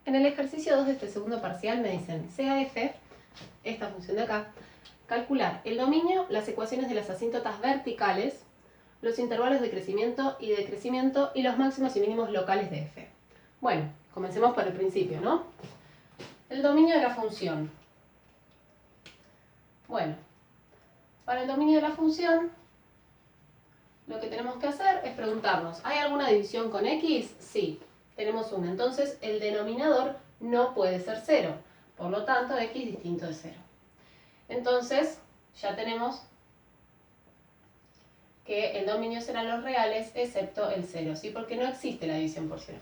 En el ejercicio 2 de este segundo parcial me dicen CAF, esta función de acá, calcular el dominio, las ecuaciones de las asíntotas verticales, los intervalos de crecimiento y decrecimiento y los máximos y mínimos locales de f. Bueno, comencemos por el principio, ¿no? El dominio de la función. Bueno, para el dominio de la función, lo que tenemos que hacer es preguntarnos, ¿hay alguna división con x? Sí, tenemos una. Entonces, el denominador no puede ser 0. Por lo tanto, x distinto de 0. Entonces, ya tenemos que el dominio serán los reales excepto el 0, ¿sí? Porque no existe la división por 0.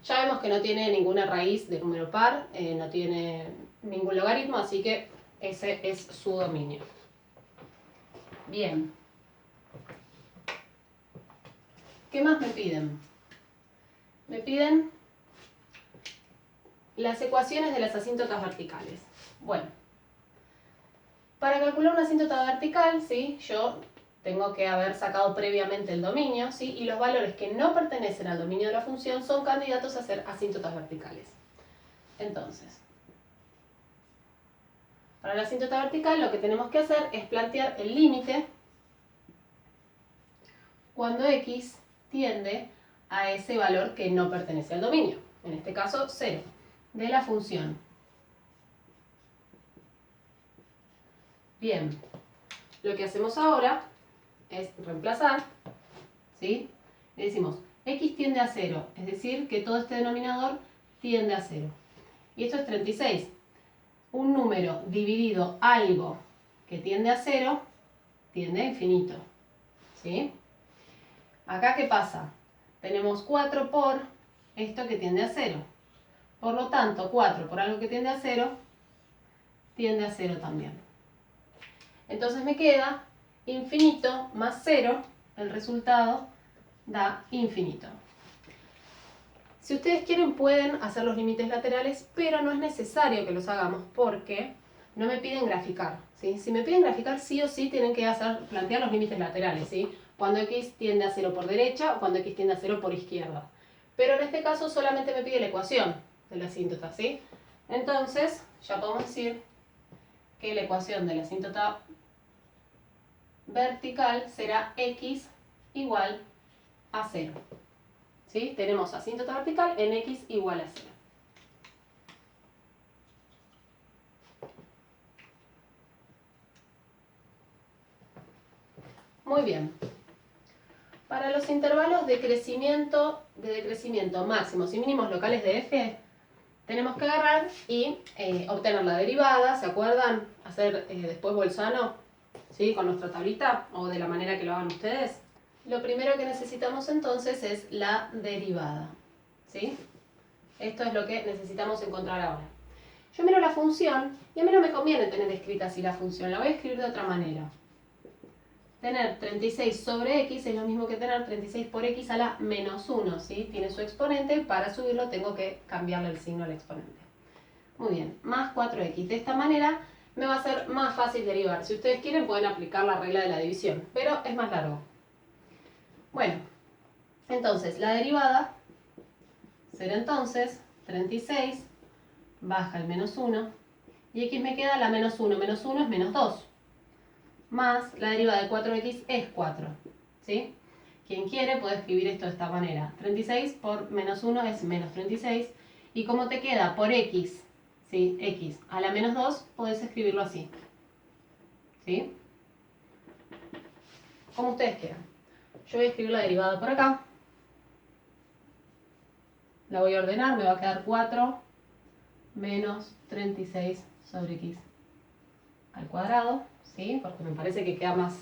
Ya vemos que no tiene ninguna raíz de número par, no tiene ningún logaritmo, así que ese es su dominio. Bien. ¿Qué más me piden? Me piden las ecuaciones de las asíntotas verticales. Bueno, para calcular una asíntota vertical, ¿sí? Yo tengo que haber sacado previamente el dominio, ¿sí? Y los valores que no pertenecen al dominio de la función son candidatos a ser asíntotas verticales. Entonces, para la asíntota vertical lo que tenemos que hacer es plantear el límite cuando x tiende a ese valor que no pertenece al dominio, en este caso 0, de la función. Bien, lo que hacemos ahora es reemplazar, ¿sí? Le decimos x tiende a 0, es decir, que todo este denominador tiende a 0. Y esto es 36. Un número dividido algo que tiende a 0, tiende a infinito, ¿sí? Acá, ¿qué pasa? Tenemos 4 por esto que tiende a 0. Por lo tanto, 4 por algo que tiende a 0, tiende a 0 también. Entonces me queda infinito más 0, el resultado da infinito. Si ustedes quieren pueden hacer los límites laterales, pero no es necesario que los hagamos porque no me piden graficar, ¿sí? Si me piden graficar, sí o sí tienen que plantear los límites laterales, ¿sí? Cuando x tiende a 0 por derecha o cuando x tiende a 0 por izquierda. Pero en este caso solamente me pide la ecuación de la asíntota, ¿sí? Entonces, ya podemos decir que la ecuación de la asíntota vertical será x igual a 0. ¿Sí? Tenemos asíntota vertical en x igual a 0. Muy bien. Para los intervalos de decrecimiento máximos y mínimos locales de f, tenemos que agarrar y obtener la derivada, ¿se acuerdan? Hacer después Bolzano, ¿sí? Con nuestra tablita o de la manera que lo hagan ustedes. Lo primero que necesitamos entonces es la derivada, ¿sí? Esto es lo que necesitamos encontrar ahora. Yo miro la función y a mí no me conviene tener escrita así la función, la voy a escribir de otra manera. Tener 36 sobre x es lo mismo que tener 36 por x a la menos 1, ¿sí? Tiene su exponente, para subirlo tengo que cambiarle el signo al exponente. Muy bien, más 4x. De esta manera me va a ser más fácil derivar. Si ustedes quieren pueden aplicar la regla de la división, pero es más largo. Bueno, entonces la derivada será entonces 36 baja el menos 1 y x me queda la menos 1. Menos 1 es menos 2. Más la derivada de 4x es 4, ¿sí? Quien quiere puede escribir esto de esta manera. 36 por menos 1 es menos 36. Y como te queda por x, ¿sí? X a la menos 2, podés escribirlo así, ¿sí? Como ustedes quieran. Yo voy a escribir la derivada por acá. La voy a ordenar, me va a quedar 4 menos 36 sobre x al cuadrado, ¿sí? Porque me parece que queda más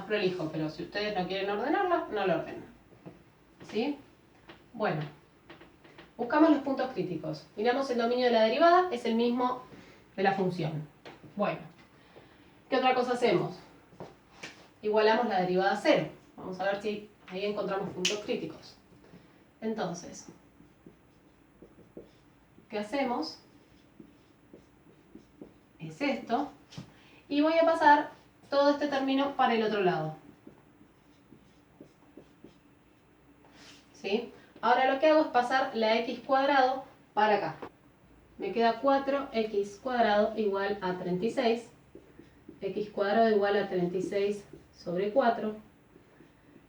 prolijo, pero si ustedes no quieren ordenarla, no la ordenan, ¿sí? Bueno, buscamos los puntos críticos. Miramos el dominio de la derivada, es el mismo de la función. Bueno, ¿qué otra cosa hacemos? Igualamos la derivada a 0. Vamos a ver si ahí encontramos puntos críticos. Entonces, ¿qué hacemos? Es esto. Y voy a pasar todo este término para el otro lado, ¿sí? Ahora lo que hago es pasar la x cuadrado para acá. me queda 4x cuadrado igual a 36. X cuadrado igual a 36 sobre 4.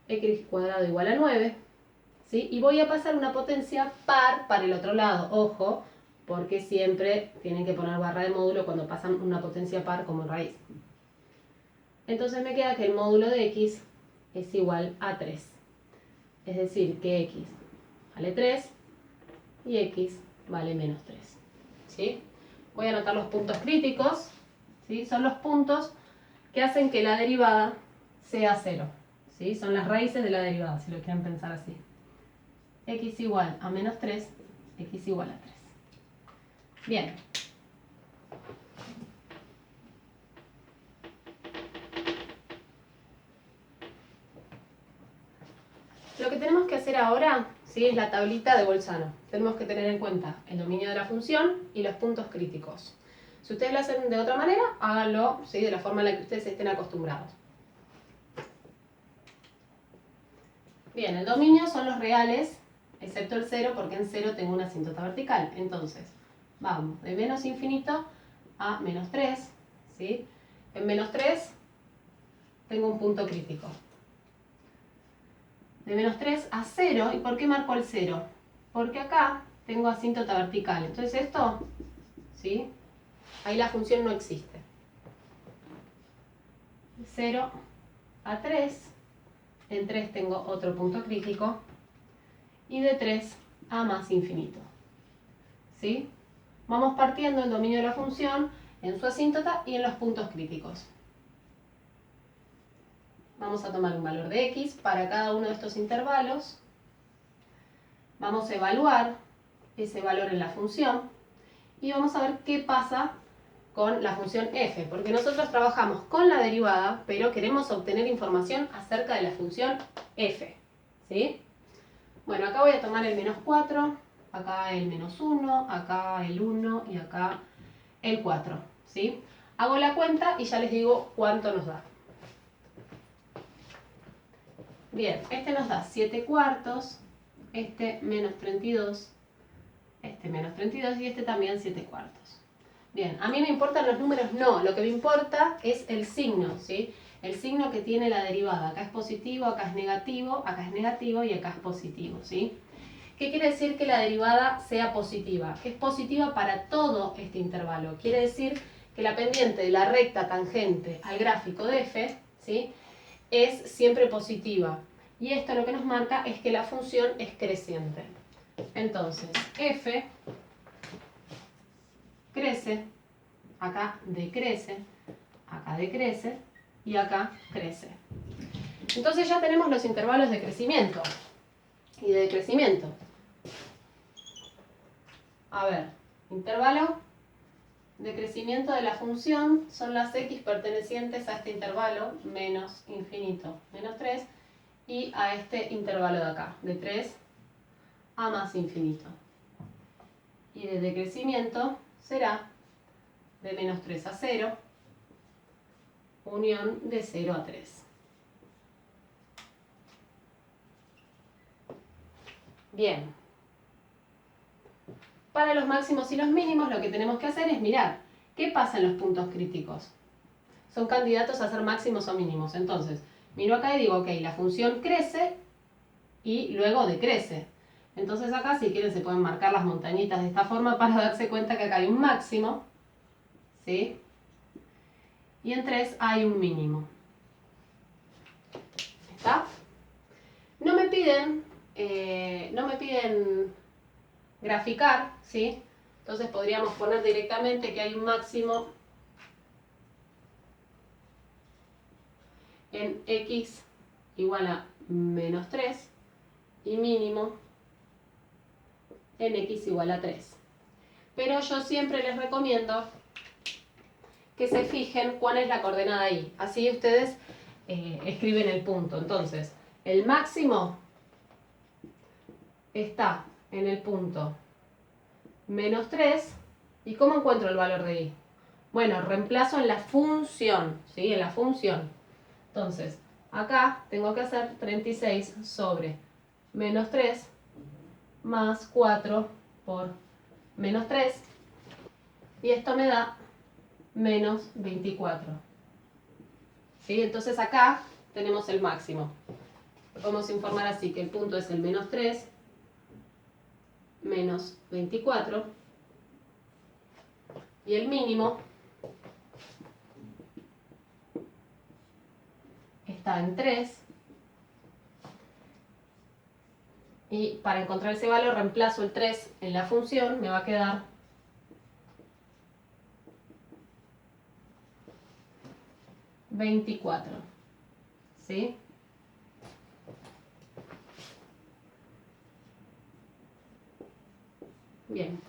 X cuadrado igual a 9. ¿Sí? Y voy a pasar una potencia par para el otro lado. Ojo, porque siempre tienen que poner barra de módulo cuando pasan una potencia par como raíz. Entonces me queda que el módulo de x es igual a 3. Es decir, que x vale 3 y x vale menos 3. ¿Sí? Voy a anotar los puntos críticos. ¿Sí? Son los puntos que hacen que la derivada sea 0. ¿Sí? Son las raíces de la derivada, si lo quieren pensar así. X igual a menos 3, x igual a 3. Bien. Lo que tenemos que hacer ahora, ¿sí?, es la tablita de Bolzano. Tenemos que tener en cuenta el dominio de la función y los puntos críticos. Si ustedes lo hacen de otra manera, háganlo, ¿sí?, de la forma en la que ustedes estén acostumbrados. Bien, el dominio son los reales, excepto el 0, porque en 0 tengo una asíntota vertical. Entonces, vamos de menos infinito a menos 3, ¿sí? En menos 3 tengo un punto crítico. De menos 3 a 0, ¿y por qué marco el 0? Porque acá tengo asíntota vertical. Entonces esto, ¿sí?, ahí la función no existe. De 0 a 3, en 3 tengo otro punto crítico, y de 3 a más infinito. ¿Sí? Vamos partiendo el dominio de la función en su asíntota y en los puntos críticos. Vamos a tomar un valor de x para cada uno de estos intervalos. Vamos a evaluar ese valor en la función y vamos a ver qué pasa con la función f, porque nosotros trabajamos con la derivada, pero queremos obtener información acerca de la función f. ¿Sí? Bueno, acá voy a tomar el menos 4, acá el menos 1, acá el 1 y acá el 4. ¿Sí? Hago la cuenta y ya les digo cuánto nos da. Bien, este nos da 7 cuartos, este menos 32, este menos 32 y este también 7 cuartos. Bien, a mí me importan los números, no, lo que me importa es el signo, ¿sí? El signo que tiene la derivada. Acá es positivo, acá es negativo y acá es positivo, ¿sí? ¿Qué quiere decir que la derivada sea positiva? Que es positiva para todo este intervalo. Quiere decir que la pendiente de la recta tangente al gráfico de f, ¿sí?, es siempre positiva. Y esto lo que nos marca es que la función es creciente. Entonces, f crece, acá decrece y acá crece. Entonces ya tenemos los intervalos de crecimiento y de decrecimiento. A ver, intervalo de crecimiento de la función son las x pertenecientes a este intervalo, menos infinito, menos 3, y a este intervalo de acá, de 3 a más infinito. Y de decrecimiento será de menos 3 a 0, unión de 0 a 3. Bien. Para los máximos y los mínimos lo que tenemos que hacer es mirar qué pasa en los puntos críticos. Son candidatos a ser máximos o mínimos. Entonces, miro acá y digo, ok, la función crece y luego decrece. Entonces acá, si quieren, se pueden marcar las montañitas de esta forma para darse cuenta que acá hay un máximo, ¿sí? Y en 3 hay un mínimo. ¿Está? No me piden graficar, ¿sí? Entonces podríamos poner directamente que hay un máximo en x igual a menos 3 y mínimo en x igual a 3. Pero yo siempre les recomiendo que se fijen cuál es la coordenada y. Así ustedes escriben el punto. Entonces, el máximo está en el punto menos 3. ¿Y cómo encuentro el valor de y? Bueno, reemplazo en la función, ¿sí? En la función. Entonces, acá tengo que hacer 36 sobre menos 3 más 4 por menos 3. y esto me da menos 24. ¿Sí? Entonces acá tenemos el máximo. Lo podemos informar así, que el punto es el menos 3, menos 24, y el mínimo está en 3, y para encontrar ese valor reemplazo el 3 en la función, me va a quedar 24. ¿Sí? Bien.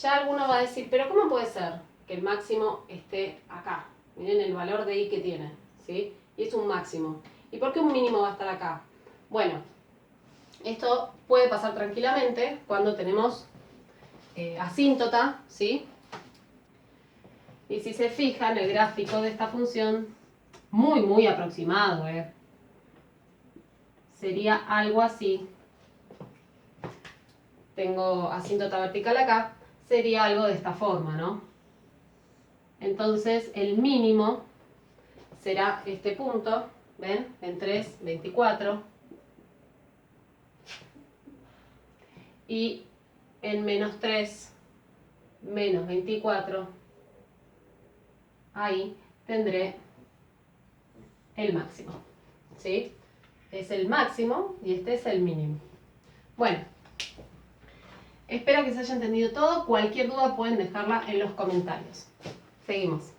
Ya alguno va a decir, pero ¿cómo puede ser que el máximo esté acá? Miren el valor de i que tiene, ¿sí? Y es un máximo. ¿Y por qué un mínimo va a estar acá? Bueno, esto puede pasar tranquilamente cuando tenemos asíntota, ¿sí? Y si se fijan, el gráfico de esta función, muy aproximado, sería algo así. Tengo asíntota vertical acá, sería algo de esta forma, ¿no? Entonces el mínimo será este punto, ¿ven? En 3, 24. Y en menos 3, menos 24, ahí tendré el máximo, ¿sí? Es el máximo y este es el mínimo. Bueno, espero que se haya entendido todo. Cualquier duda pueden dejarla en los comentarios. Seguimos.